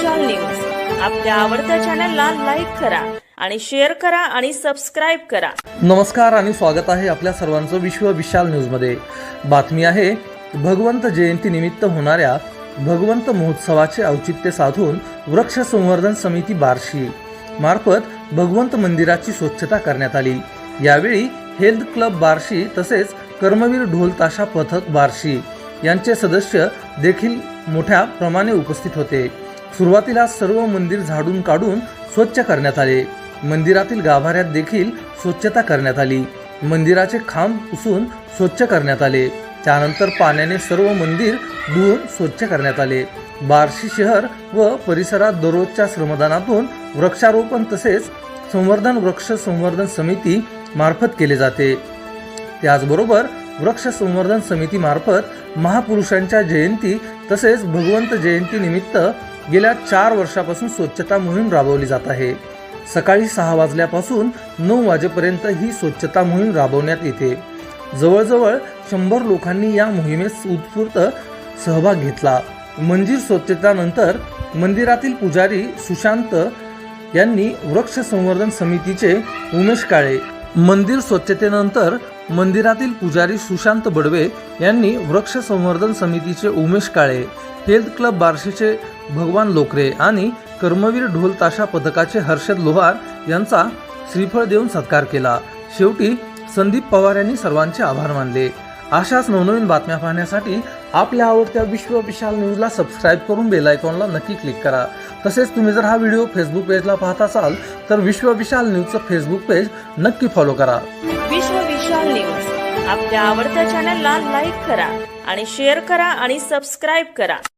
विशाल news आपल्या आवडत्या चॅनलला लाईक करा आणि शेअर करा आणि सबस्क्राइब करा। नमस्कार आणि स्वागत आहे आपल्या सर्वांचं विश्व विशाल न्यूज मध्ये। बातमी आहे भगवंत जयंती निमित्त होणाऱ्या भगवंत महोत्सवाचे औचित्य साधून वृक्ष संवर्धन समिती बार्शी मार्फत भगवंत मंदिराची स्वच्छता करण्यात आली। यावेळी हेल्थ क्लब बार्शी तसेच कर्मवीर ढोल ताशा पथक बार्शी यांचे सदस्य देखील मोठ्या प्रमाणे उपस्थित होते। सुरुवातीला सर्व मंदिर झाडून काढून स्वच्छ करण्यात आले। मंदिरातील गाभाऱ्यात देखील स्वच्छता करण्यात आली। मंदिराचे खांब पुसून स्वच्छ करण्यात आले। त्यानंतर पाण्याने सर्व मंदिर धुवून स्वच्छ करण्यात आले। बार्शी शहर व परिसरात दररोजच्या श्रमदानातून वृक्षारोपण तसेच वृक्ष संवर्धन समिती मार्फत केले जाते। त्याचबरोबर वृक्ष संवर्धन समिती मार्फत महापुरुषांच्या जयंती तसेच भगवंत जयंती निमित्त गेल्या 4 वर्षापासून स्वच्छता मोहीम राबवली जात आहे। सकाळी 6 वाजल्यापासून 9 वाजेपर्यंत ही स्वच्छता मोहीम राबवण्यात येते। जवळजवळ 100 लोकांनी या मोहिमेत उत्स्फूर्त सहभाग घेतला। मंदिर स्वच्छतेनंतर मंदिरातील पुजारी सुशांत यांनी वृक्ष संवर्धन समितीचे उमेश काळे मंदिर स्वच्छतेनंतर मंदिरातील पुजारी सुशांत बडवे यांनी वृक्ष संवर्धन समितीचे उमेश काळे, हेल्थ क्लब बार्शीचे भगवान लोकरे आणि कर्मवीर ढोल ताशा पथकाचे हर्षद लोहार यांचा श्रीफळ देऊन सत्कार केला। शेवटी संदीप पवार यांनी सर्वांचे आभार मानले। अशाच नवनवीन बातम्या पाहण्यासाठी आपल्या आवडत्या विश्व विशाल न्यूजला सबस्क्राइब करून बेल आयकॉनला नक्की क्लिक करा। तसेच तुम्ही जर हा व्हिडिओ फेसबुक पेजला पाहत असाल तर विश्व विशाल न्यूजचं फेसबुक पेज नक्की फॉलो करा। विश्व विशाल न्यूज आपल्या आवडत्या चॅनलला लाईक करा आणि शेअर करा आणि सबस्क्राइब करा।